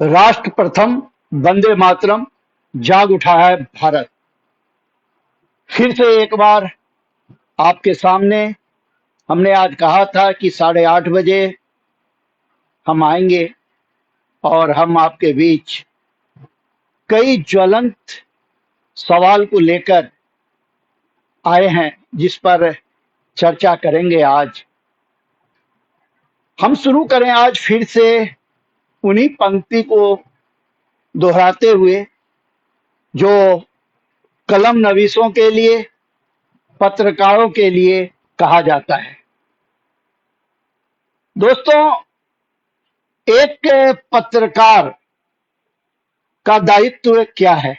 राष्ट्र प्रथम, वंदे मातरम, जाग उठा है भारत। फिर से एक बार आपके सामने हमने आज कहा था कि 8:30 बजे हम आएंगे और हम आपके बीच कई ज्वलंत सवाल को लेकर आए हैं जिस पर चर्चा करेंगे। आज हम शुरू करें आज फिर से उन्हीं पंक्ति को दोहराते हुए जो कलम नवीसों के लिए, पत्रकारों के लिए कहा जाता है। दोस्तों, एक पत्रकार का दायित्व क्या है?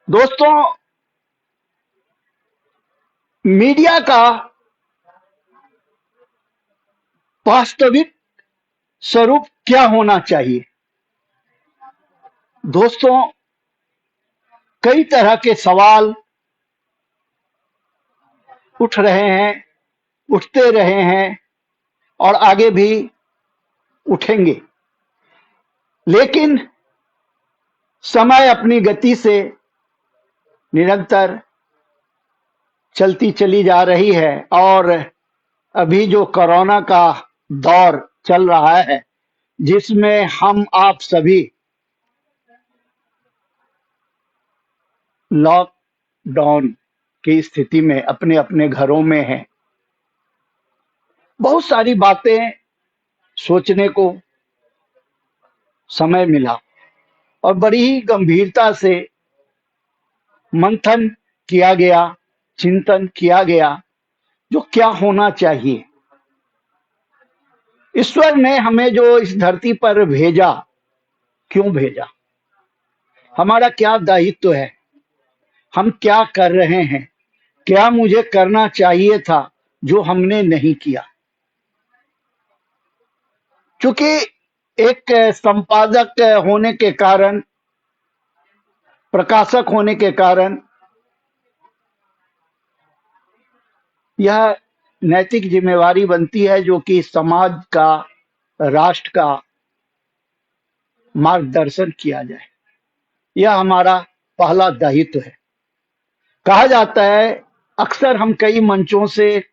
दोस्तों, मीडिया का वास्तविक स्वरूप क्या होना चाहिए? दोस्तों, कई तरह के सवाल उठ रहे हैं, उठते रहे हैं और आगे भी उठेंगे, लेकिन समय अपनी गति से निरंतर चलती चली जा रही है और अभी जो कोरोना का दौर चल रहा है, जिसमें हम आप सभी लॉकडाउन की स्थिति में अपने अपने घरों में हैं, बहुत सारी बातें सोचने को समय मिला और बड़ी ही गंभीरता से मंथन किया गया, चिंतन किया गया, जो क्या होना चाहिए। ईश्वर ने हमें जो इस धरती पर भेजा, क्यों भेजा? हमारा क्या दायित्व है? हम क्या कर रहे हैं? क्या मुझे करना चाहिए था जो हमने नहीं किया? क्योंकि एक संपादक होने के कारण, प्रकाशक होने के कारण यह नैतिक जिम्मेवारी बनती है जो कि समाज का, राष्ट्र का मार्गदर्शन किया जाए। यह हमारा पहला दायित्व है। कहा जाता है, अक्सर हम कई मंचों से,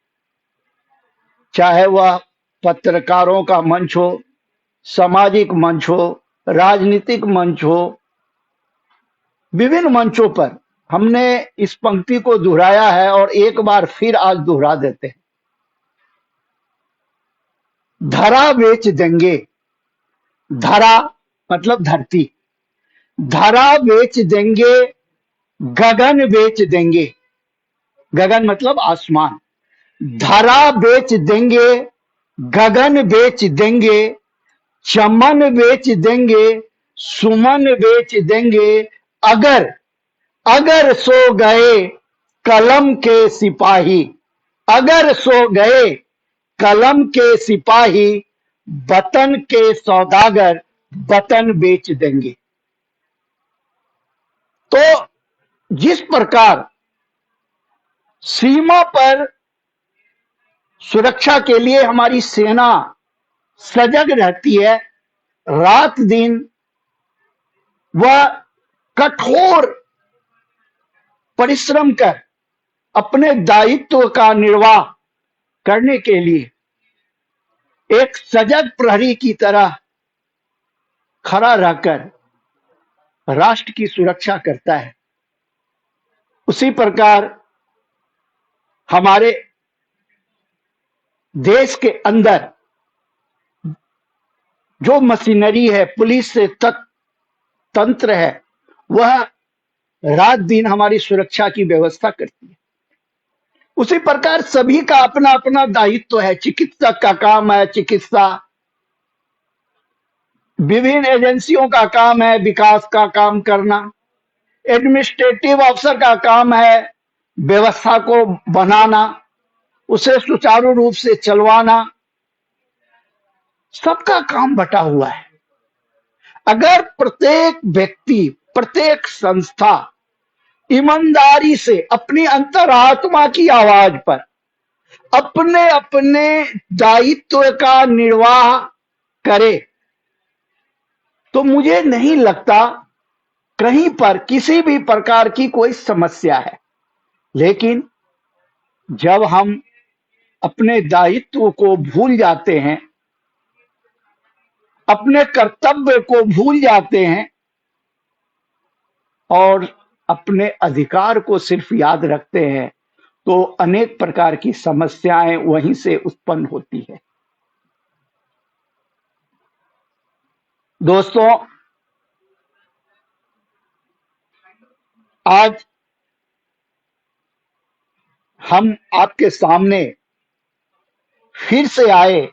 चाहे वह पत्रकारों का मंच हो, सामाजिक मंच हो, राजनीतिक मंच हो, विभिन्न मंचों पर हमने इस पंक्ति को दोहराया है और एक बार फिर आज दोहरा देते हैं। धरा बेच देंगे। धरा मतलब धरती, धरा बेच देंगे, गगन बेच देंगे। गगन मतलब आसमान। धरा बेच देंगे, गगन बेच देंगे, चमन बेच देंगे, सुमन बेच देंगे, अगर अगर सो गए कलम के सिपाही। अगर सो गए कलम के सिपाही, वतन के सौदागर वतन बेच देंगे। तो जिस प्रकार सीमा पर सुरक्षा के लिए हमारी सेना सजग रहती है, रात दिन वह कठोर परिश्रम कर अपने दायित्व का निर्वाह करने के लिए एक सजग प्रहरी की तरह खड़ा रहकर राष्ट्र की सुरक्षा करता है, उसी प्रकार हमारे देश के अंदर जो मशीनरी है, पुलिस से तक तंत्र है, वह रात दिन हमारी सुरक्षा की व्यवस्था करती है। उसी प्रकार सभी का अपना अपना दायित्व है। चिकित्सक का काम है चिकित्सा, विभिन्न एजेंसियों का काम है विकास का काम करना, एडमिनिस्ट्रेटिव अफसर का काम है व्यवस्था को बनाना, उसे सुचारू रूप से चलवाना। सबका काम बटा हुआ है। अगर प्रत्येक व्यक्ति, प्रत्येक संस्था ईमानदारी से अपनी अंतरात्मा की आवाज पर अपने अपने दायित्व का निर्वाह करे, तो मुझे नहीं लगता कहीं पर किसी भी प्रकार की कोई समस्या है। लेकिन जब हम अपने दायित्व को भूल जाते हैं, अपने कर्तव्य को भूल जाते हैं और अपने अधिकार को सिर्फ याद रखते हैं, तो अनेक प्रकार की समस्याएं वहीं से उत्पन्न होती है। दोस्तों, आज हम आपके सामने फिर से आए,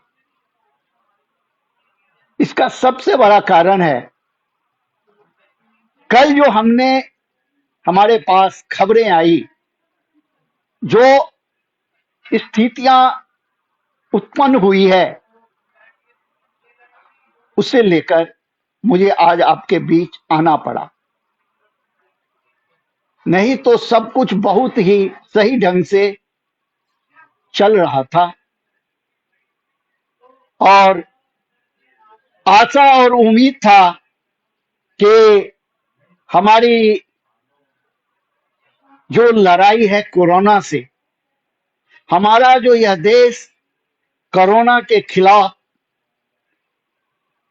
इसका सबसे बड़ा कारण है कल जो हमारे पास खबरें आई, जो स्थितियां उत्पन्न हुई है, उसे लेकर मुझे आज आपके बीच आना पड़ा। नहीं तो सब कुछ बहुत ही सही ढंग से चल रहा था और आशा और उम्मीद था कि हमारी जो लड़ाई है कोरोना से, हमारा जो यह देश कोरोना के खिलाफ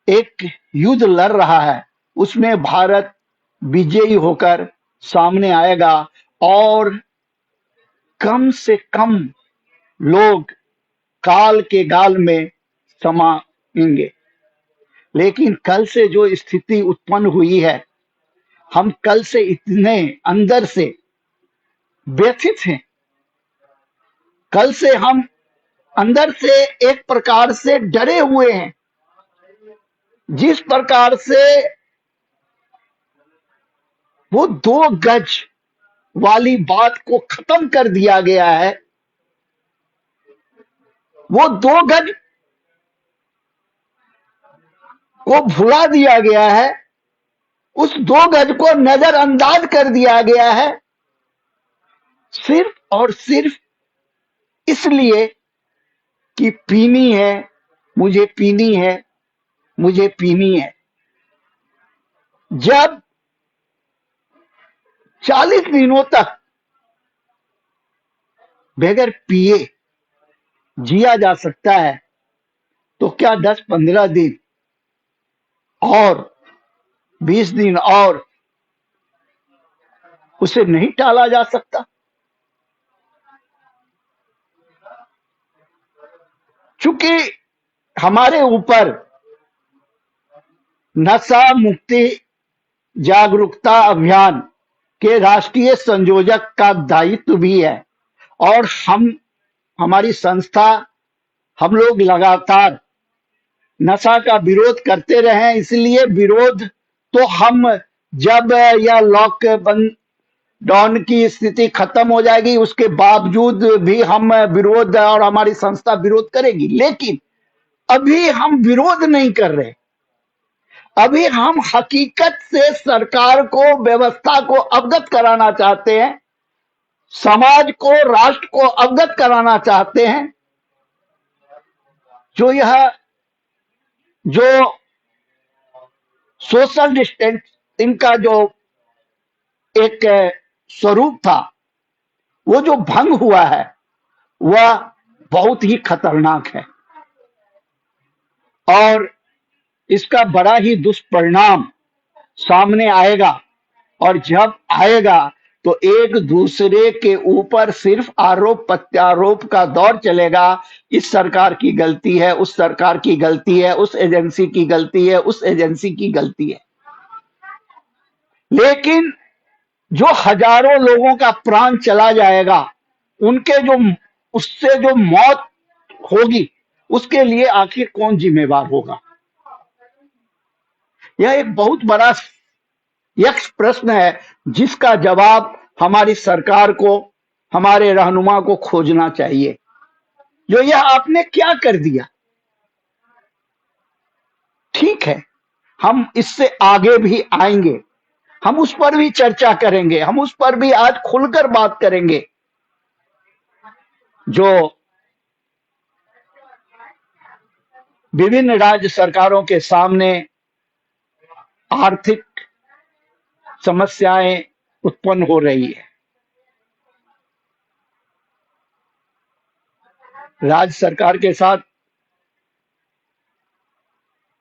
एक युद्ध लड़ रहा है, उसमें भारत विजयी होकर सामने आएगा और कम से कम लोग काल के गाल में समाएंगे। लेकिन कल से जो स्थिति उत्पन्न हुई है, हम कल से इतने अंदर से व्यथित हैं, कल से हम अंदर से एक प्रकार से डरे हुए हैं। जिस प्रकार से वो 2 गज वाली बात को खत्म कर दिया गया है, वो 2 गज को भुला दिया गया है, उस 2 गज को नजरअंदाज कर दिया गया है, सिर्फ और सिर्फ इसलिए कि पीनी है, मुझे पीनी है, मुझे पीनी है। जब 40 दिनों तक बगैर पिए जिया जा सकता है, तो क्या 10-15 दिन और 20 दिन और उसे नहीं टाला जा सकता? चूंकि हमारे ऊपर नशा मुक्ति जागरूकता अभियान के राष्ट्रीय संयोजक का दायित्व भी है और हमारी संस्था, हम लोग लगातार नशा का विरोध करते रहे। इसलिए विरोध तो हम, जब यह लॉकडाउन की स्थिति खत्म हो जाएगी, उसके बावजूद भी हम विरोध और हमारी संस्था विरोध करेगी। लेकिन अभी हम विरोध नहीं कर रहे, अभी हम हकीकत से सरकार को, व्यवस्था को अवगत कराना चाहते हैं, समाज को, राष्ट्र को अवगत कराना चाहते हैं। जो सोशल डिस्टेंसिंग का जो एक स्वरूप था, वो जो भंग हुआ है, वह बहुत ही खतरनाक है और इसका बड़ा ही दुष्परिणाम सामने आएगा। और जब आएगा तो एक दूसरे के ऊपर सिर्फ आरोप प्रत्यारोप का दौर चलेगा। इस सरकार की गलती है, उस सरकार की गलती है, उस एजेंसी की गलती है, उस एजेंसी की गलती है। लेकिन जो हजारों लोगों का प्राण चला जाएगा, उनके जो उससे जो मौत होगी, उसके लिए आखिर कौन जिम्मेवार होगा? यह एक बहुत बड़ा यक्ष प्रश्न है, जिसका जवाब हमारी सरकार को, हमारे रहनुमा को खोजना चाहिए। जो यह आपने क्या कर दिया? ठीक है, हम इससे आगे भी आएंगे, हम उस पर भी चर्चा करेंगे, हम उस पर भी आज खुलकर बात करेंगे। जो विभिन्न राज्य सरकारों के सामने आर्थिक समस्याएं उत्पन्न हो रही है। राज्य सरकार के साथ,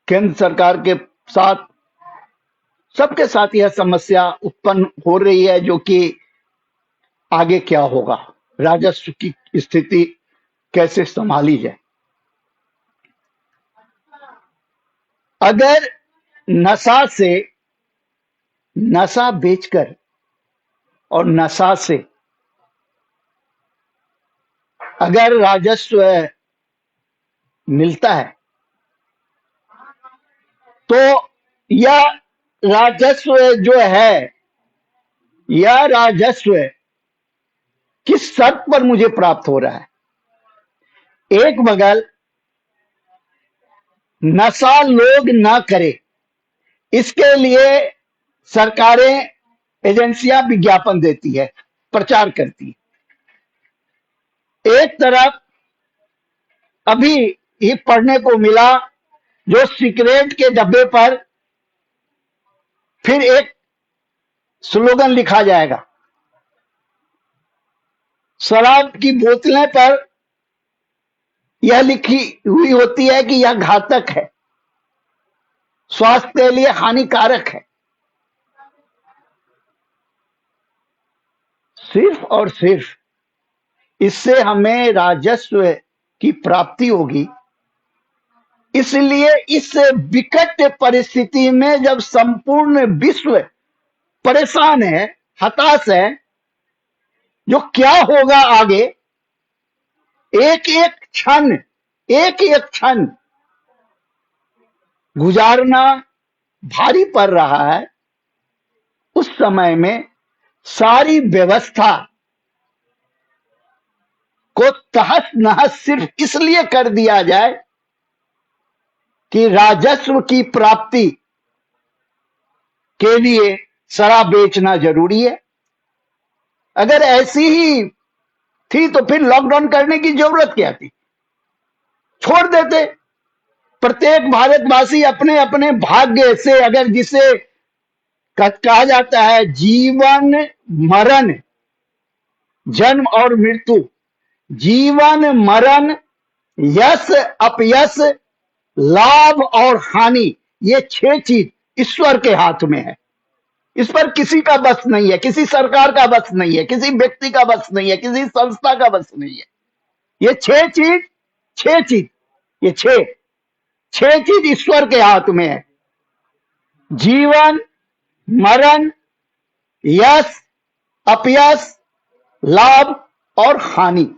केंद्र सरकार के साथ, सबके साथ यह समस्या उत्पन्न हो रही है, जो कि आगे क्या होगा, राजस्व की स्थिति कैसे संभाली जाए। अगर नशा बेचकर और नशा से अगर राजस्व मिलता है, तो यह राजस्व जो है, यह राजस्व किस शर्त पर मुझे प्राप्त हो रहा है? एक बगल नशा लोग ना करे, इसके लिए सरकारें, एजेंसियां विज्ञापन देती है, प्रचार करती है। एक तरफ अभी ही पढ़ने को मिला, जो सिगरेट के डब्बे पर फिर एक स्लोगन लिखा जाएगा, शराब की बोतलें पर यह लिखी हुई होती है कि यह घातक है, स्वास्थ्य के लिए हानिकारक है। सिर्फ और सिर्फ इससे हमें राजस्व की प्राप्ति होगी। इसलिए इस विकट परिस्थिति में जब संपूर्ण विश्व परेशान है, हताश है, जो क्या होगा आगे, एक एक क्षण गुजारना भारी पड़ रहा है। उस समय में सारी व्यवस्था को तहस नहस सिर्फ इसलिए कर दिया जाए कि राजस्व की प्राप्ति के लिए शराब बेचना जरूरी है। अगर ऐसी ही थी तो फिर लॉकडाउन करने की जरूरत क्या थी? छोड़ देते। प्रत्येक भारतवासी अपने अपने भाग्य से, अगर जिसे कहा जाता है जीवन मरण, जन्म और मृत्यु, जीवन मरण, यश अपयश, लाभ और हानि, ये 6 चीज ईश्वर के हाथ में है। इस पर किसी का बस नहीं है, किसी सरकार का बस नहीं है, किसी व्यक्ति का बस नहीं है, किसी संस्था का बस नहीं है। ये 6 चीज, ये 6 चीज ईश्वर के हाथ में है। जीवन, मरण, यश, अपयश, लाभ और हानि,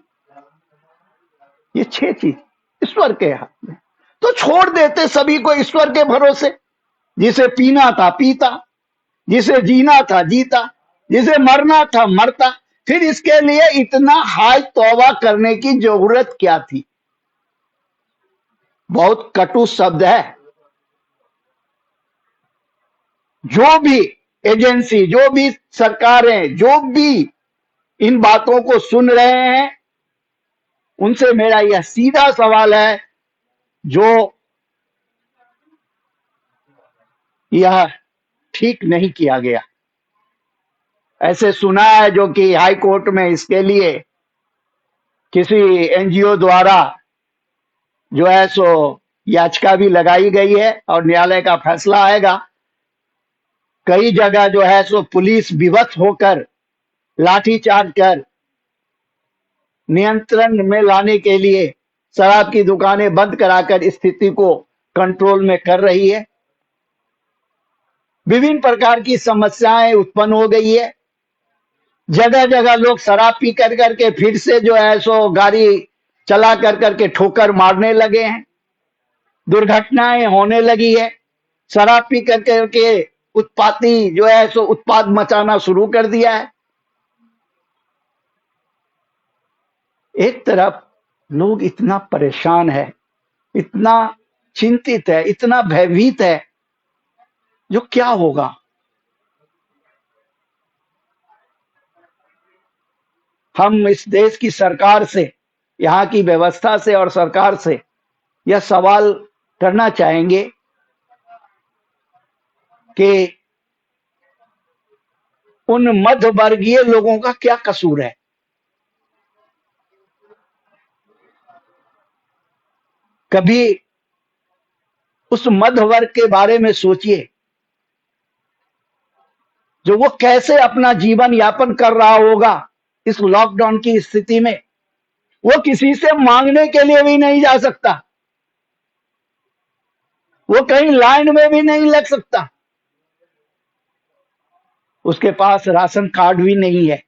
ये 6 चीज ईश्वर के हाथ में। तो छोड़ देते सभी को ईश्वर के भरोसे। जिसे पीना था पीता, जिसे जीना था जीता, जिसे मरना था मरता। फिर इसके लिए इतना हाय तौबा करने की जरूरत क्या थी? बहुत कटु शब्द है। जो भी एजेंसी, जो भी सरकारें, जो भी इन बातों को सुन रहे हैं, उनसे मेरा यह सीधा सवाल है, जो यह ठीक नहीं किया गया। ऐसे सुना है जो कि हाई कोर्ट में इसके लिए किसी एनजीओ द्वारा जो है सो याचिका भी लगाई गई है और न्यायालय का फैसला आएगा। कई जगह जो है सो पुलिस विवश होकर लाठीचार्ज कर नियंत्रण में लाने के लिए शराब की दुकानें बंद कराकर स्थिति को कंट्रोल में कर रही है। विभिन्न प्रकार की समस्याएं उत्पन्न हो गई है। जगह जगह लोग शराब पी कर करके फिर से जो है सो गाड़ी चला कर करके ठोकर मारने लगे हैं, दुर्घटनाएं होने लगी है। शराब पी कर करके उत्पाती जो है सो उत्पाद मचाना शुरू कर दिया है। एक तरफ लोग इतना परेशान है, इतना चिंतित है, इतना भयभीत है, जो क्या होगा। हम इस देश की सरकार से, यहाँ की व्यवस्था से और सरकार से यह सवाल करना चाहेंगे कि उन मध्य वर्गीय लोगों का क्या कसूर है। कभी उस मध्य वर्ग के बारे में सोचिए जो वो कैसे अपना जीवन यापन कर रहा होगा इस लॉकडाउन की स्थिति में। वो किसी से मांगने के लिए भी नहीं जा सकता, वो कहीं लाइन में भी नहीं लग सकता, उसके पास राशन कार्ड भी नहीं है।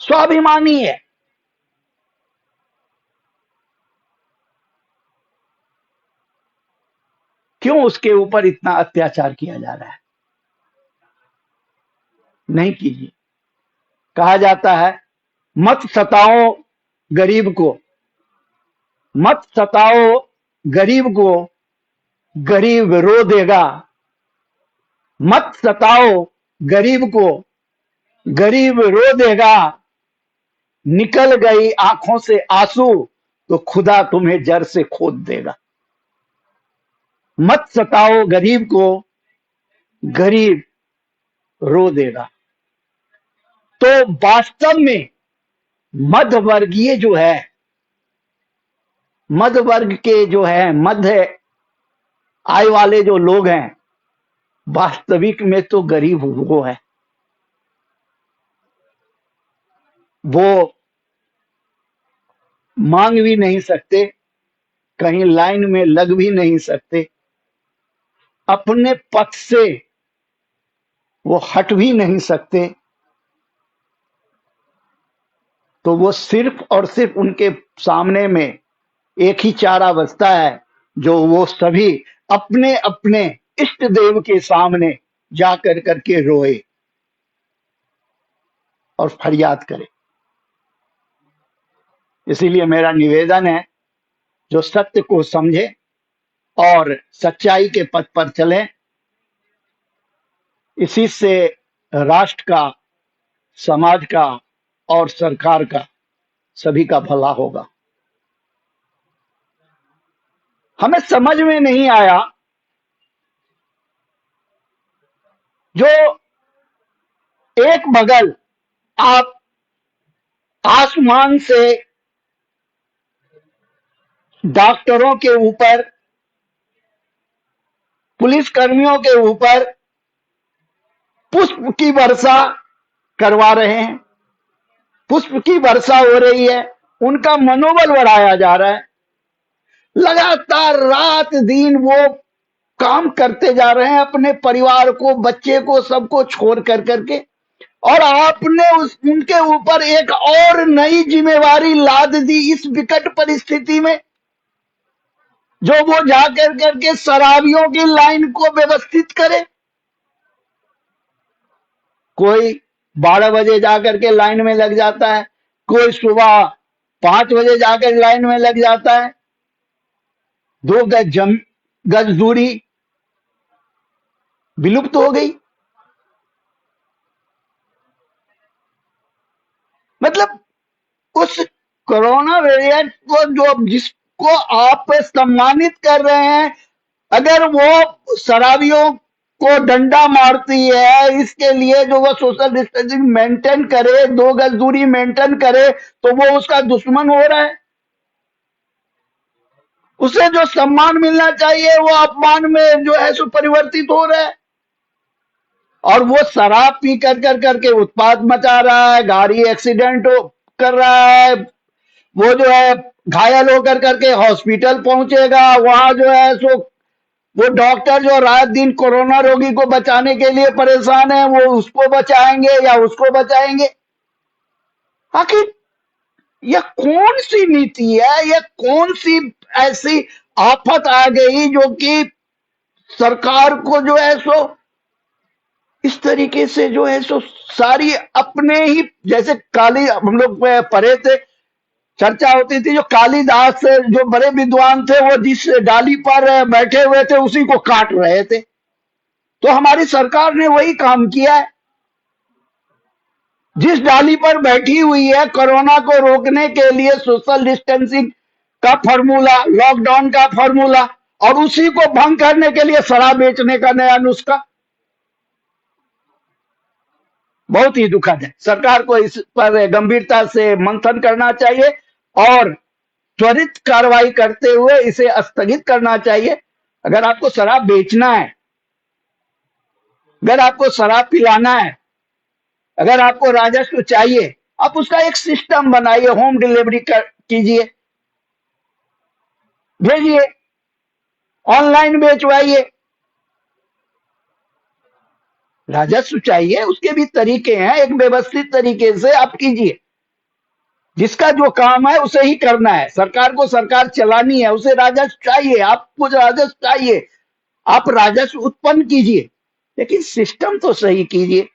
स्वाभिमानी है, क्यों उसके ऊपर इतना अत्याचार किया जा रहा है? नहीं कीजिए। कहा जाता है मत सताओ गरीब को, मत सताओ गरीब को, गरीब रो देगा। मत सताओ गरीब को, गरीब रो देगा। निकल गई आंखों से आंसू तो खुदा तुम्हें जड़ से खोद देगा। मत सताओ गरीब को, गरीब रो देगा। तो वास्तव में मध्य वर्गीय जो है, मध्य वर्ग के जो है, मध्य आय वाले जो लोग हैं, वास्तविक में तो गरीब वो है। वो मांग भी नहीं सकते, कहीं लाइन में लग भी नहीं सकते, अपने पथ से वो हट भी नहीं सकते। तो वो सिर्फ और सिर्फ उनके सामने में एक ही चारा बचता है, जो वो सभी अपने अपने इष्ट देव के सामने जाकर करके रोए और फरियाद करे। इसीलिए मेरा निवेदन है, जो सत्य को समझे और सच्चाई के पथ पर चले, इसी से राष्ट्र का, समाज का और सरकार का, सभी का भला होगा। हमें समझ में नहीं आया जो एक बगल आप आसमान से डॉक्टरों के ऊपर, पुलिस कर्मियों के ऊपर पुष्प की वर्षा करवा रहे हैं, पुष्प की वर्षा हो रही है, उनका मनोबल बढ़ाया जा रहा है। लगातार रात दिन वो काम करते जा रहे हैं, अपने परिवार को, बच्चे को, सबको छोड़ कर करके, और आपने उनके ऊपर एक और नई जिम्मेवारी लाद दी इस विकट परिस्थिति में, जो वो जाकर करके शराबियों की लाइन को व्यवस्थित करे। कोई 12 बजे जाकर के लाइन में लग जाता है, कोई सुबह 5 बजे जाकर लाइन में लग जाता है। 2 गज दूरी विलुप्त हो गई। मतलब उस कोरोना वेरिएंट को, जो जिसको आप सम्मानित कर रहे हैं, अगर वो शराबियों को डंडा मारती है, इसके लिए जो वो सोशल डिस्टेंसिंग मेंटेन करे, 2 गज दूरी मेंटेन करे, तो वो उसका दुश्मन हो रहा है। उसे जो सम्मान मिलना चाहिए वो अपमान में जो है सो परिवर्तित हो रहा है। और वो शराब पी कर करके उत्पात मचा रहा है, गाड़ी एक्सीडेंट कर रहा है, वो जो है घायल होकर करके हॉस्पिटल पहुंचेगा, वहां जो है सो वो डॉक्टर जो रात दिन कोरोना रोगी को बचाने के लिए परेशान है, वो उसको बचाएंगे या उसको बचाएंगे। आखिर यह कौन सी नीति है, यह कौन सी ऐसी आफत आ गई जो कि सरकार को जो है सो इस तरीके से जो है सो सारी अपने ही, जैसे काली, हम लोग पढ़े थे, चर्चा होती थी, जो कालिदास से जो बड़े विद्वान थे, वो जिस डाली पर बैठे हुए थे उसी को काट रहे थे। तो हमारी सरकार ने वही काम किया है। जिस डाली पर बैठी हुई है, कोरोना को रोकने के लिए सोशल डिस्टेंसिंग का फॉर्मूला, लॉकडाउन का फॉर्मूला, और उसी को भंग करने के लिए शराब बेचने का नया नुस्खा। बहुत ही दुखद है। सरकार को इस पर गंभीरता से मंथन करना चाहिए और त्वरित कार्रवाई करते हुए इसे स्थगित करना चाहिए। अगर आपको शराब बेचना है, अगर आपको शराब पिलाना है, अगर आपको राजस्व चाहिए, आप उसका एक सिस्टम बनाइए, होम डिलीवरी कीजिए, भेजिए, ऑनलाइन बेचवाइए। राजस्व चाहिए, उसके भी तरीके हैं, एक व्यवस्थित तरीके से आप कीजिए। जिसका जो काम है उसे ही करना है। सरकार को सरकार चलानी है, उसे राजस्व चाहिए, आपको राजस्व चाहिए, आप राजस्व उत्पन्न कीजिए, लेकिन सिस्टम तो सही कीजिए।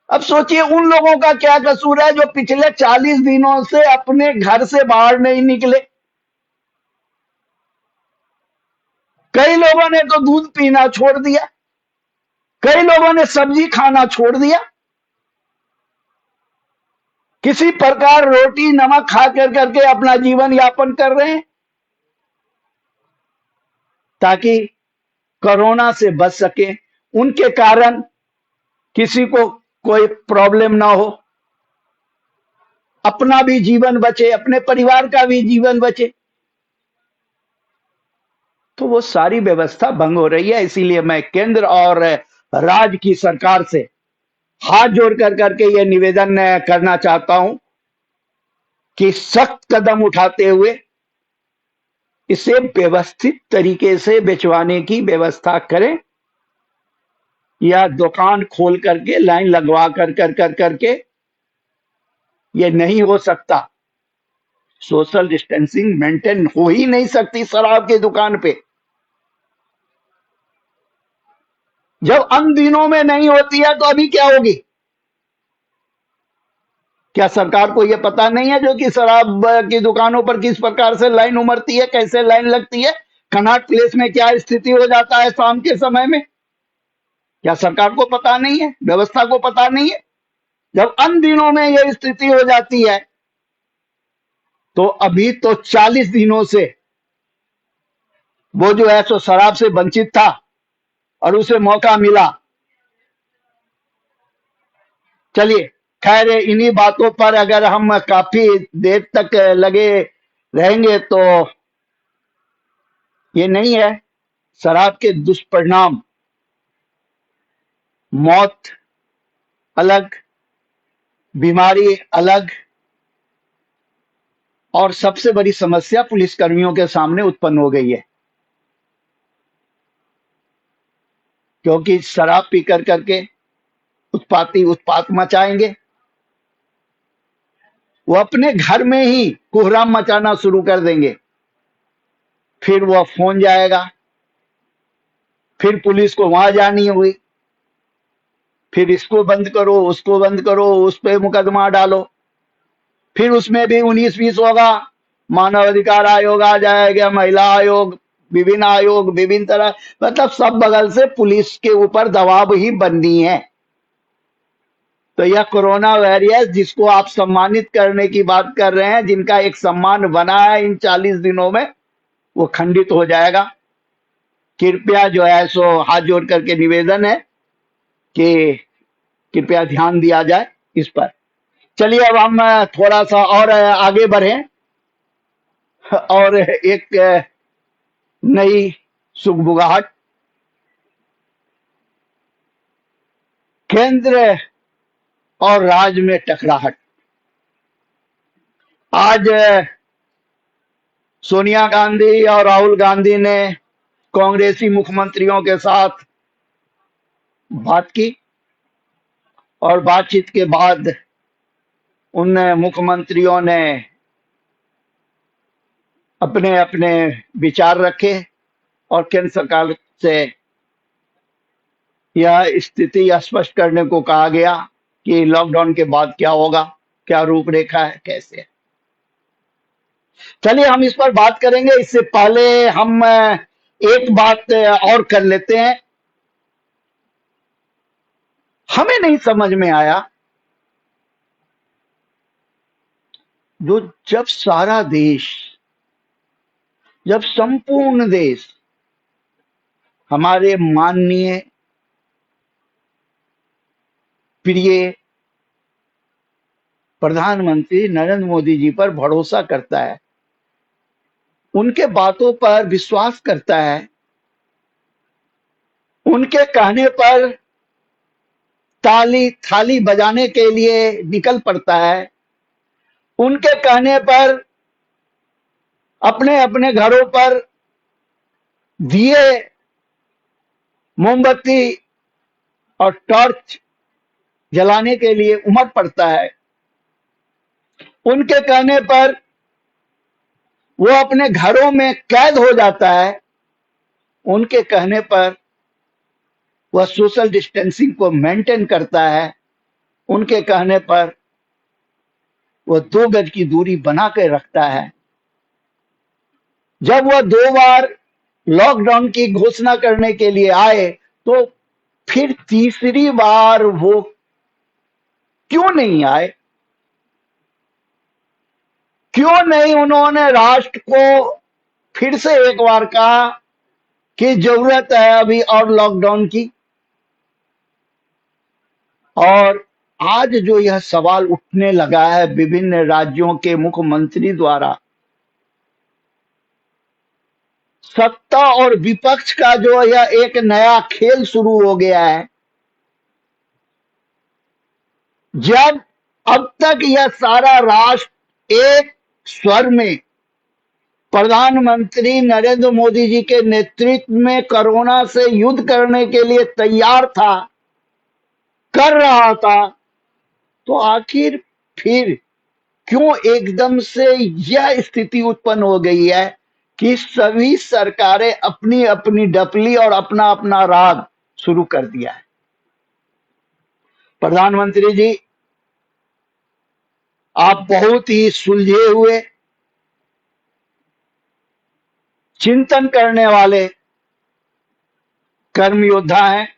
अब सोचिए उन लोगों का क्या कसूर है जो पिछले 40 दिनों से अपने घर से बाहर नहीं निकले। कई लोगों ने तो दूध पीना छोड़ दिया, कई लोगों ने सब्जी खाना छोड़ दिया, किसी प्रकार रोटी नमक खा कर करके अपना जीवन यापन कर रहे हैं ताकि कोरोना से बच सके। उनके कारण किसी को कोई प्रॉब्लम ना हो, अपना भी जीवन बचे, अपने परिवार का भी जीवन बचे। तो वो सारी व्यवस्था भंग हो रही है। इसीलिए मैं केंद्र और राज्य की सरकार से हाथ जोड़ कर करके ये निवेदन करना चाहता हूं कि सख्त कदम उठाते हुए इसे व्यवस्थित तरीके से बेचवाने की व्यवस्था करें, या दुकान खोल करके लाइन लगवा कर करके ये नहीं हो सकता। सोशल डिस्टेंसिंग मेंटेन हो ही नहीं सकती शराब की दुकान पे। जब अन दिनों में नहीं होती है तो अभी क्या होगी? क्या सरकार को यह पता नहीं है जो कि शराब की दुकानों पर किस प्रकार से लाइन उमड़ती है, कैसे लाइन लगती है, कनॉट प्लेस में क्या स्थिति हो जाता है शाम के समय में? क्या सरकार को पता नहीं है, व्यवस्था को पता नहीं है? जब अन दिनों में यह स्थिति हो जाती है तो अभी तो 40 दिनों से वो जो है सो शराब से वंचित था और उसे मौका मिला। चलिए, खैर इन्हीं बातों पर अगर हम काफी देर तक लगे रहेंगे तो ये नहीं है। शराब के दुष्परिणाम, मौत अलग, बीमारी अलग, और सबसे बड़ी समस्या पुलिसकर्मियों के सामने उत्पन्न हो गई है, क्योंकि शराब पी कर करके उत्पात मचाएंगे। वो अपने घर में ही कोहराम मचाना शुरू कर देंगे, फिर वो फोन जाएगा, फिर पुलिस को वहां जानी हुई, फिर इसको बंद करो, उसको बंद करो, उस पे मुकदमा डालो, फिर उसमें भी 19-20 होगा, मानव अधिकार आयोग आ जाएगा, महिला आयोग, विभिन्न तरह, मतलब सब बगल से पुलिस के ऊपर दबाव ही बननी है। तो यह कोरोना वायरस जिसको आप सम्मानित करने की बात कर रहे हैं, जिनका एक सम्मान बना है इन 40 दिनों में, वो खंडित हो जाएगा। कृपया जो है सो हाथ जोड़ करके निवेदन है कि कृपया ध्यान दिया जाए इस पर। चलिए अब हम थोड़ा सा और आगे बढ़े और एक नई सुगबुगाहट। केंद्र और राज्य में टकराहट। आज सोनिया गांधी और राहुल गांधी ने कांग्रेसी मुख्यमंत्रियों के साथ बात की और बातचीत के बाद उन मुख्यमंत्रियों ने अपने अपने विचार रखे और केंद्र सरकार से यह स्थिति स्पष्ट करने को कहा गया कि लॉकडाउन के बाद क्या होगा, क्या रूपरेखा है, कैसे है। चलिए हम इस पर बात करेंगे। इससे पहले हम एक बात और कर लेते हैं। हमें नहीं समझ में आया, जब सारा देश जब संपूर्ण देश हमारे माननीय प्रिय प्रधानमंत्री नरेंद्र मोदी जी पर भरोसा करता है, उनके बातों पर विश्वास करता है, उनके कहने पर ताली थाली बजाने के लिए निकल पड़ता है, उनके कहने पर अपने अपने घरों पर दिए, मोमबत्ती और टॉर्च जलाने के लिए उमड़ पड़ता है, उनके कहने पर वो अपने घरों में कैद हो जाता है, उनके कहने पर वह सोशल डिस्टेंसिंग को मेंटेन करता है, उनके कहने पर वह 2 गज की दूरी बना के रखता है। जब वह 2 बार लॉकडाउन की घोषणा करने के लिए आए, तो फिर तीसरी बार वो क्यों नहीं आए? क्यों नहीं उन्होंने राष्ट्र को फिर से एक बार कहा कि जरूरत है अभी और लॉकडाउन की? और आज जो यह सवाल उठने लगा है विभिन्न राज्यों के मुख्यमंत्री द्वारा, सत्ता और विपक्ष का जो यह एक नया खेल शुरू हो गया है, जब अब तक यह सारा राष्ट्र एक स्वर में प्रधानमंत्री नरेंद्र मोदी जी के नेतृत्व में कोरोना से युद्ध करने के लिए तैयार था, कर रहा था, तो आखिर फिर क्यों एकदम से यह स्थिति उत्पन्न हो गई है कि सभी सरकारें अपनी अपनी डपली और अपना अपना राग शुरू कर दिया है? प्रधानमंत्री जी, आप बहुत ही सुलझे हुए, चिंतन करने वाले कर्म योद्धा हैं।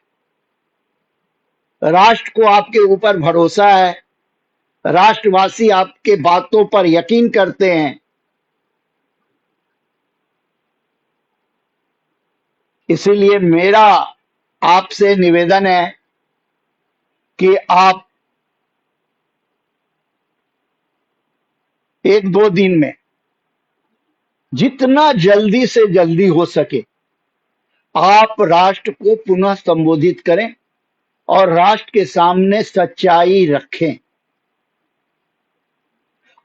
राष्ट्र को आपके ऊपर भरोसा है, राष्ट्रवासी आपके बातों पर यकीन करते हैं। इसीलिए मेरा आपसे निवेदन है कि आप 1-2 दिन में जितना जल्दी से जल्दी हो सके आप राष्ट्र को पुनः संबोधित करें और राष्ट्र के सामने सच्चाई रखें।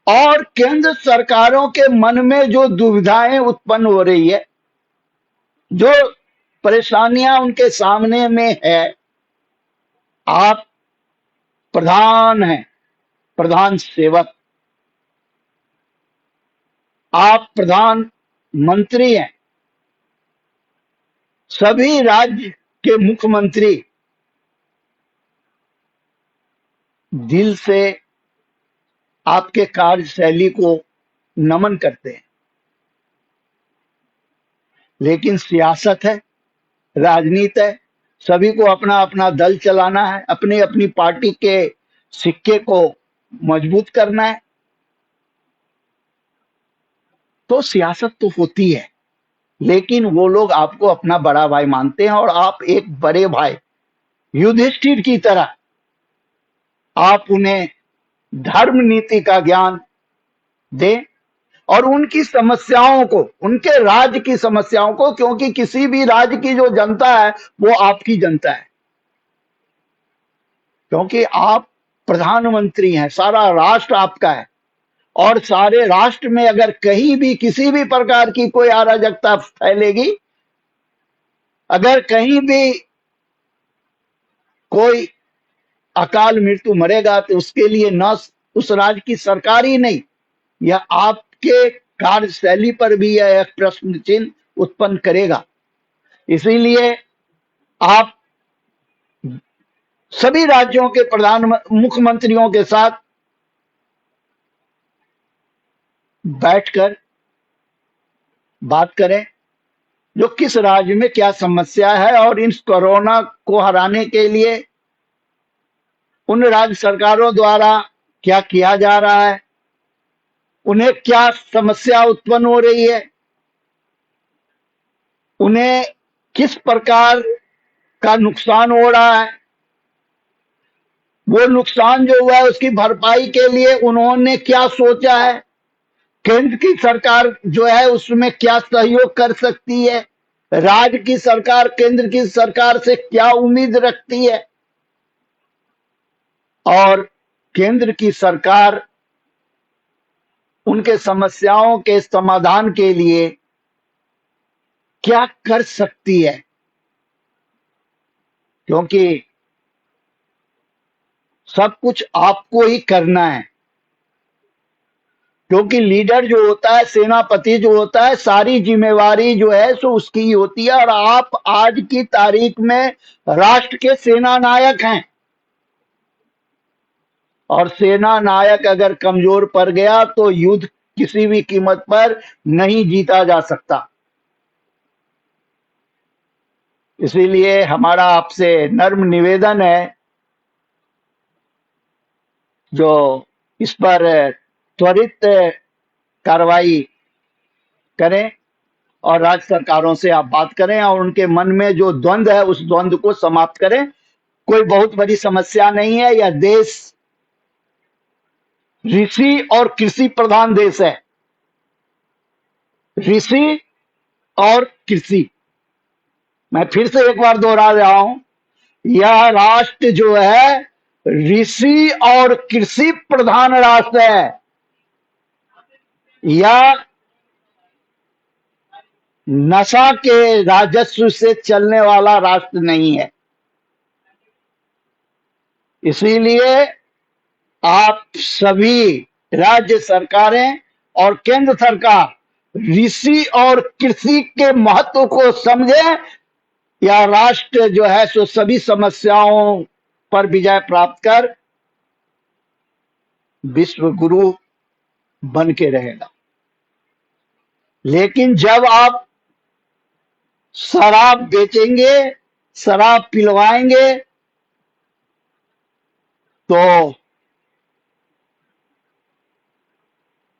और केंद्र सरकारों के मन में जो दुविधाएं उत्पन्न हो रही है, जो परेशानियां उनके सामने में है, आप प्रधान हैं, प्रधान सेवक, आप प्रधानमंत्री हैं। सभी राज्य के मुख्यमंत्री दिल से आपके कार्यशैली को नमन करते हैं, लेकिन सियासत है, राजनीति है, सभी को अपना अपना दल चलाना है, अपनी अपनी पार्टी के सिक्के को मजबूत करना है। तो सियासत तो होती है, लेकिन वो लोग आपको अपना बड़ा भाई मानते हैं और आप एक बड़े भाई युधिष्ठिर की तरह आप उन्हें धर्म नीति का ज्ञान दें और उनकी समस्याओं को, उनके राज्य की समस्याओं को, क्योंकि किसी भी राज्य की जो जनता है वो आपकी जनता है, क्योंकि आप प्रधानमंत्री हैं, सारा राष्ट्र आपका है। और सारे राष्ट्र में अगर कहीं भी किसी भी प्रकार की कोई अराजकता फैलेगी, अगर कहीं भी कोई अकाल मृत्यु मरेगा, तो उसके लिए न उस राज्य की सरकार ही नहीं, यह आपके कार्यशैली पर भी यह एक प्रश्न चिन्ह उत्पन्न करेगा। इसीलिए आप सभी राज्यों के मुख्यमंत्रियों के साथ बैठकर बात करें, जो किस राज्य में क्या समस्या है और इस कोरोना को हराने के लिए उन राज्य सरकारों द्वारा क्या किया जा रहा है, उन्हें क्या समस्या उत्पन्न हो रही है, उन्हें किस प्रकार का नुकसान हो रहा है, वो नुकसान जो हुआ है उसकी भरपाई के लिए उन्होंने क्या सोचा है, केंद्र की सरकार जो है उसमें क्या सहयोग कर सकती है, राज्य की सरकार केंद्र की सरकार से क्या उम्मीद रखती है, और केंद्र की सरकार उनके समस्याओं के समाधान के लिए क्या कर सकती है। क्योंकि सब कुछ आपको ही करना है, क्योंकि लीडर जो होता है, सेनापति जो होता है, सारी जिम्मेवारी जो है सो उसकी ही होती है। और आप आज की तारीख में राष्ट्र के सेना नायक हैं, और सेना नायक अगर कमजोर पड़ गया तो युद्ध किसी भी कीमत पर नहीं जीता जा सकता। इसीलिए हमारा आपसे नर्म निवेदन है, जो इस पर त्वरित कार्रवाई करें और राज्य सरकारों से आप बात करें और उनके मन में जो द्वंद्व है उस द्वंद्व को समाप्त करें। कोई बहुत बड़ी समस्या नहीं है। यह देश ऋषि और कृषि प्रधान देश है। ऋषि और कृषि, मैं फिर से एक बार दोहरा रहा हूं, यह राष्ट्र जो है ऋषि और कृषि प्रधान राष्ट्र है। यह नशा के राजस्व से चलने वाला राष्ट्र नहीं है। इसीलिए आप सभी राज्य सरकारें और केंद्र सरकार ऋषि और कृषि के महत्व को समझें। यह राष्ट्र जो है सो सभी समस्याओं पर विजय प्राप्त कर विश्व गुरु बन के रहेगा। लेकिन जब आप शराब बेचेंगे, शराब पिलवाएंगे, तो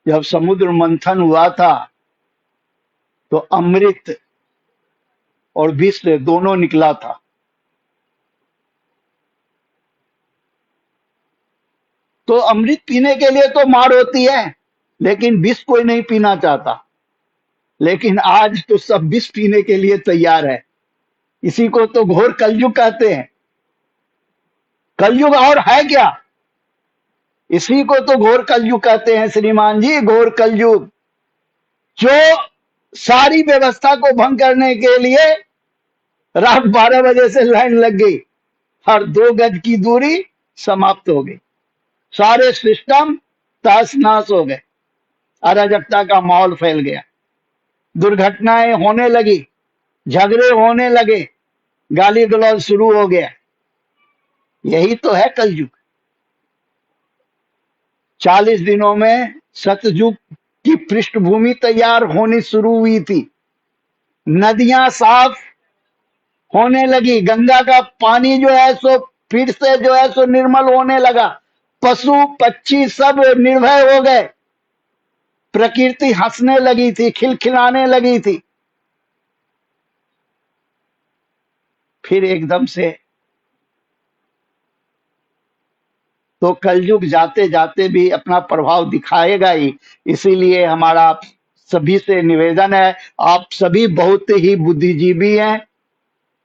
जब समुद्र मंथन हुआ था तो अमृत और विष दोनों निकला था। तो अमृत पीने के लिए तो मार होती है, लेकिन विष कोई नहीं पीना चाहता। लेकिन आज तो सब विष पीने के लिए तैयार है। इसी को तो घोर कलयुग कहते हैं। कलयुग और है क्या? इसी को तो घोर कलयुग कहते हैं श्रीमान जी, घोर कलयुग। जो सारी व्यवस्था को भंग करने के लिए रात 12 बजे से लाइन लग गई, हर 2 गज की दूरी समाप्त हो गई, सारे सिस्टम तहस नहस हो गए, अराजकता का माहौल फैल गया, दुर्घटनाएं होने लगी, झगड़े होने लगे, गाली गलौज शुरू हो गया। यही तो है कलयुग। 40 दिनों में सतयुग की पृष्ठभूमि तैयार होनी शुरू हुई थी। नदियां साफ होने लगी, गंगा का पानी जो है सो फिर से जो है सो निर्मल होने लगा, पशु पक्षी सब निर्भय हो गए, प्रकृति हंसने लगी थी, खिलखिलाने लगी थी। फिर एकदम से तो कलयुग जाते जाते भी अपना प्रभाव दिखाएगा ही। इसीलिए हमारा आप सभी से निवेदन है, आप सभी बहुत ही बुद्धिजीवी हैं,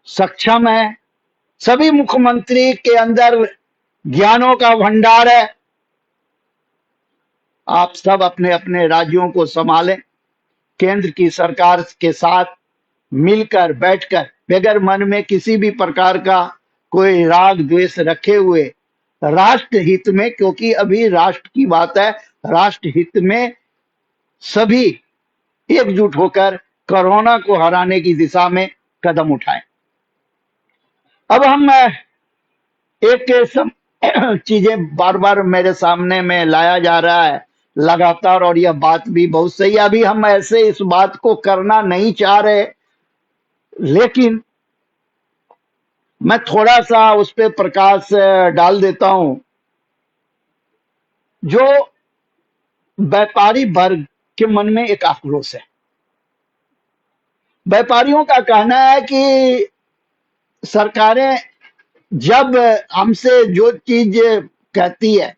सक्षम हैं, सभी मुख्यमंत्री के अंदर ज्ञानों का भंडार है। आप सब अपने अपने राज्यों को संभालें, केंद्र की सरकार के साथ मिलकर बैठकर बगैर मन में किसी भी प्रकार का कोई राग द्वेष रखे हुए राष्ट्र हित में, क्योंकि अभी राष्ट्र की बात है, राष्ट्र हित में सभी एकजुट होकर कोरोना को हराने की दिशा में कदम उठाएं। अब हम एक चीजें बार बार मेरे सामने में लाया जा रहा है लगातार, और यह बात भी बहुत सही है। अभी हम ऐसे इस बात को करना नहीं चाह रहे, लेकिन मैं थोड़ा सा उस पर प्रकाश डाल देता हूं। जो व्यापारी वर्ग के मन में एक आक्रोश है, व्यापारियों का कहना है कि सरकारें जब हमसे जो चीज कहती है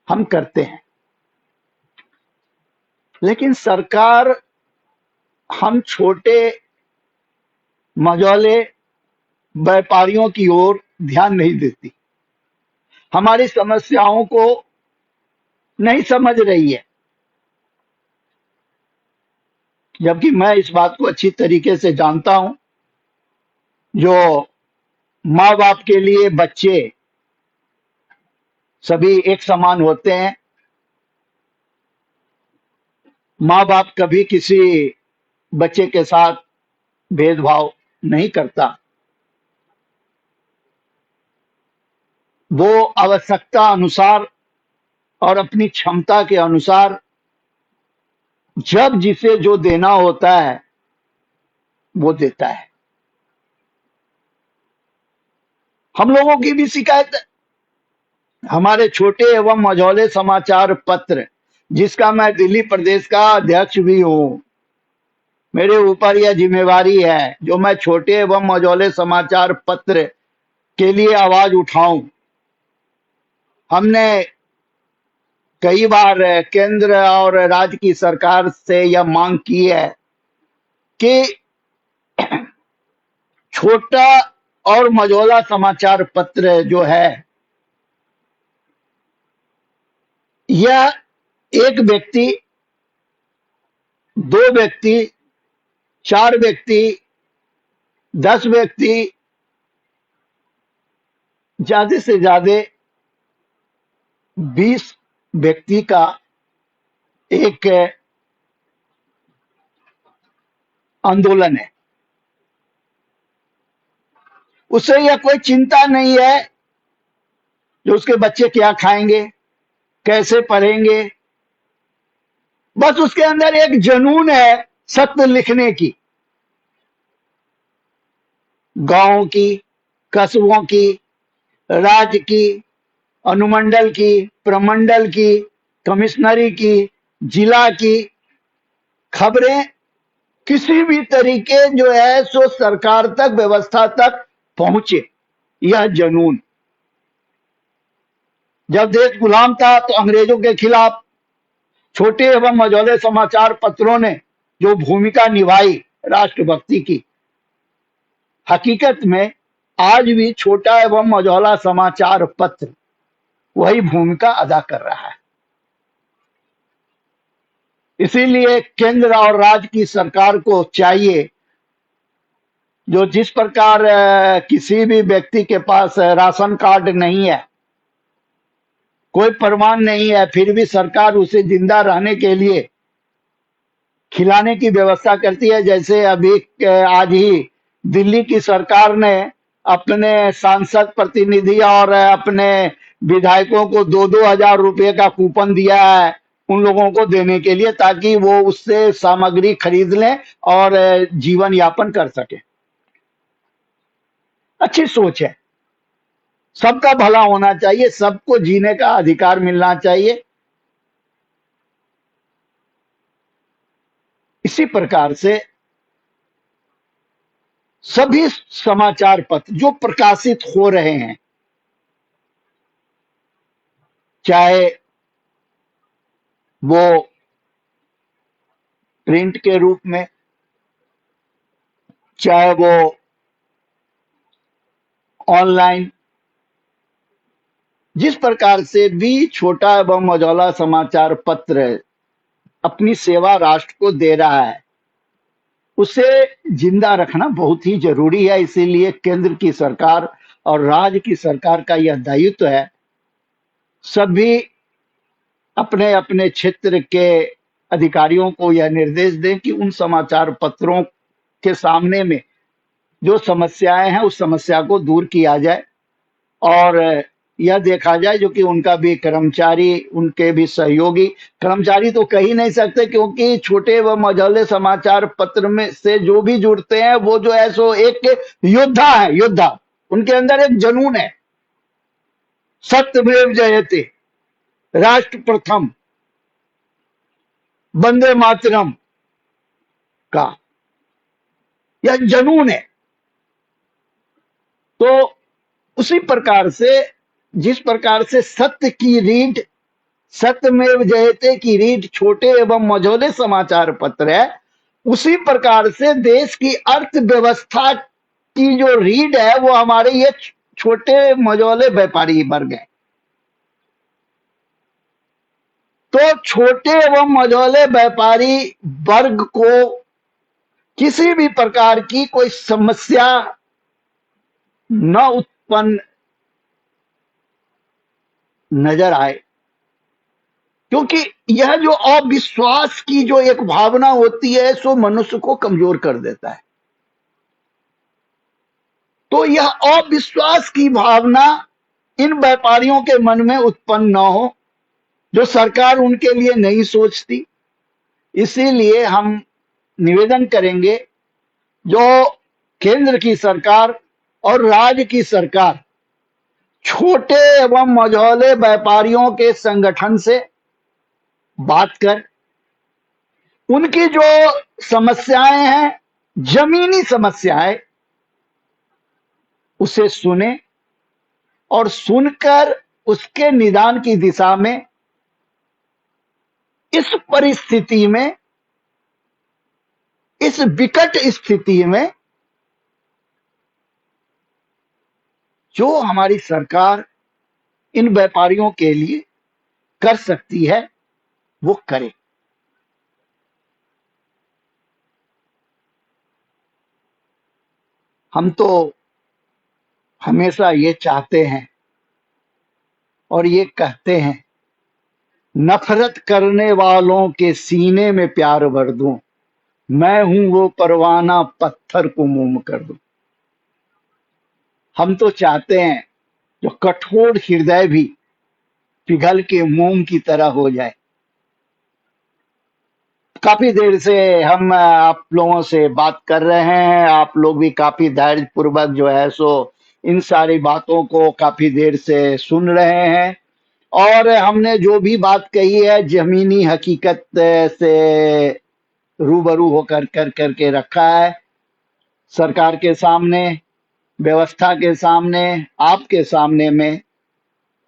हम करते हैं, लेकिन सरकार हम छोटे मझौले व्यापारियों की ओर ध्यान नहीं देती, हमारी समस्याओं को नहीं समझ रही है। जबकि मैं इस बात को अच्छी तरीके से जानता हूं, जो माँ बाप के लिए बच्चे सभी एक समान होते हैं। माँ बाप कभी किसी बच्चे के साथ भेदभाव नहीं करता, वो आवश्यकता अनुसार और अपनी क्षमता के अनुसार जब जिसे जो देना होता है वो देता है। हम लोगों की भी शिकायत है। हमारे छोटे एवं मझौले समाचार पत्र, जिसका मैं दिल्ली प्रदेश का अध्यक्ष भी हूं, मेरे ऊपर यह जिम्मेवारी है जो मैं छोटे एवं मझौले समाचार पत्र के लिए आवाज उठाऊं। हमने कई बार केंद्र और राज्य की सरकार से यह मांग की है कि छोटा और मझौला समाचार पत्र जो है, यह एक व्यक्ति, दो व्यक्ति, चार व्यक्ति, 10 व्यक्ति, ज्यादा से ज्यादा 20 व्यक्ति का एक आंदोलन है। उससे यह कोई चिंता नहीं है जो उसके बच्चे क्या खाएंगे, कैसे पढ़ेंगे। बस उसके अंदर एक जुनून है सत्य लिखने की, गांव की, कस्बों की, राज्य की, अनुमंडल की, प्रमंडल की, कमिश्नरी की, जिला की खबरें किसी भी तरीके जो है सो सरकार तक, व्यवस्था तक पहुंचे, यह जुनून। जब देश गुलाम था तो अंग्रेजों के खिलाफ छोटे एवं मझौले समाचार पत्रों ने जो भूमिका निभाई राष्ट्रभक्ति की, हकीकत में आज भी छोटा एवं मझौला समाचार पत्र वही भूमिका अदा कर रहा है। इसीलिए केंद्र और राज्य की सरकार को चाहिए, जो जिस प्रकार किसी भी व्यक्ति के पास राशन कार्ड नहीं है, कोई प्रमाण नहीं है, फिर भी सरकार उसे जिंदा रहने के लिए खिलाने की व्यवस्था करती है। जैसे अभी आज ही दिल्ली की सरकार ने अपने सांसद प्रतिनिधि और अपने विधायकों को 2-2 हजार रुपए का कूपन दिया है उन लोगों को देने के लिए, ताकि वो उससे सामग्री खरीद लें और जीवन यापन कर सके। अच्छी सोच है, सबका भला होना चाहिए, सबको जीने का अधिकार मिलना चाहिए। इसी प्रकार से सभी समाचार पत्र जो प्रकाशित हो रहे हैं, चाहे वो प्रिंट के रूप में, चाहे वो ऑनलाइन, जिस प्रकार से भी छोटा एवं मझौला समाचार पत्र अपनी सेवा राष्ट्र को दे रहा है, उसे जिंदा रखना बहुत ही जरूरी है। इसीलिए केंद्र की सरकार और राज्य की सरकार का यह दायित्व है, सभी अपने अपने क्षेत्र के अधिकारियों को यह निर्देश दें कि उन समाचार पत्रों के सामने में जो समस्याएं हैं उस समस्या को दूर किया जाए और यह देखा जाए जो कि उनका भी कर्मचारी, उनके भी सहयोगी, कर्मचारी तो कह ही नहीं सकते क्योंकि छोटे व मझौले समाचार पत्र में से जो भी जुड़ते हैं वो जो है सो एक योद्धा है, योद्धा। उनके अंदर एक जुनून है, सत्यमेव जयते, राष्ट्र प्रथम, वंदे मातरम का। यह जुनून है। तो उसी प्रकार से जिस प्रकार से सत्य की रीढ़, सत्यमेव जयते की रीढ़ छोटे एवं मझोले समाचार पत्र है, उसी प्रकार से देश की अर्थव्यवस्था की जो रीढ़ है वो हमारे ये छोटे मझोले व्यापारी वर्ग है। तो छोटे एवं मझोले व्यापारी वर्ग को किसी भी प्रकार की कोई समस्या न उत्पन्न नजर आए, क्योंकि यह जो अविश्वास की जो एक भावना होती है सो मनुष्य को कमजोर कर देता है। तो यह अविश्वास की भावना इन व्यापारियों के मन में उत्पन्न न हो, जो सरकार उनके लिए नहीं सोचती। इसीलिए हम निवेदन करेंगे जो केंद्र की सरकार और राज्य की सरकार छोटे एवं मझौले व्यापारियों के संगठन से बात कर उनकी जो समस्याएं हैं, जमीनी समस्याएं, उसे सुने और सुनकर उसके निदान की दिशा में इस परिस्थिति में, इस विकट स्थिति में जो हमारी सरकार इन व्यापारियों के लिए कर सकती है वो करे। हम तो हमेशा ये चाहते हैं और ये कहते हैं, नफरत करने वालों के सीने में प्यार भर दूं, मैं हूं वो परवाना पत्थर को मोम कर दूं। हम तो चाहते हैं जो कठोर हृदय भी पिघल के मोम की तरह हो जाए। काफी देर से हम आप लोगों से बात कर रहे हैं, आप लोग भी काफी धैर्य पूर्वक जो है सो इन सारी बातों को काफी देर से सुन रहे हैं, और हमने जो भी बात कही है जमीनी हकीकत से रूबरू होकर कर करके रखा है सरकार के सामने, व्यवस्था के सामने, आपके सामने में।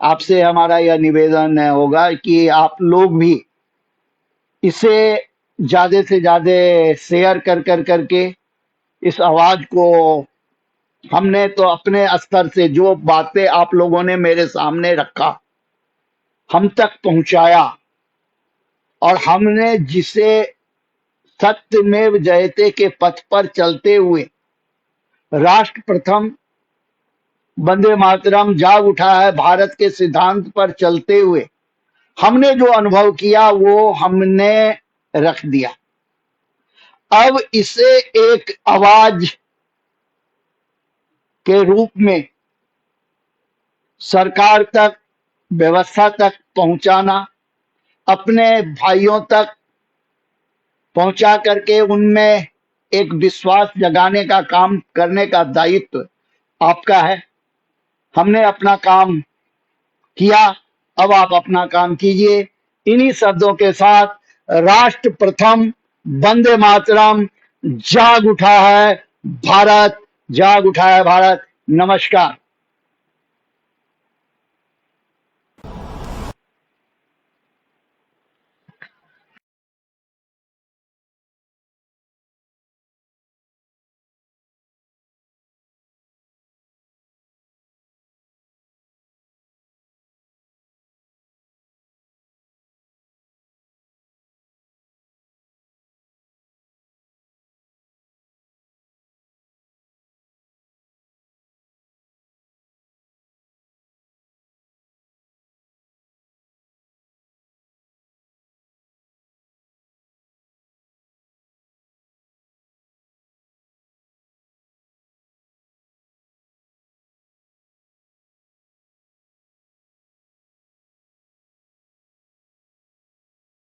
आपसे हमारा यह निवेदन होगा कि आप लोग भी इसे ज्यादा से ज्यादा शेयर कर करके इस आवाज को, हमने तो अपने स्तर से जो बातें आप लोगों ने मेरे सामने रखा हम तक पहुंचाया, और हमने जिसे सत्यमेव जयते के पथ पर चलते हुए राष्ट्र प्रथम, वंदे मातरम, जाग उठा है भारत के सिद्धांत पर चलते हुए हमने जो अनुभव किया वो हमने रख दिया। अब इसे एक आवाज के रूप में सरकार तक, व्यवस्था तक पहुंचाना, अपने भाइयों तक पहुंचा करके उनमें एक विश्वास जगाने का काम करने का दायित्व आपका है। हमने अपना काम किया, अब आप अपना काम कीजिए। इन्हीं शब्दों के साथ राष्ट्र प्रथम, वंदे मातरम, जाग उठा है भारत, जाग उठा है भारत। नमस्कार।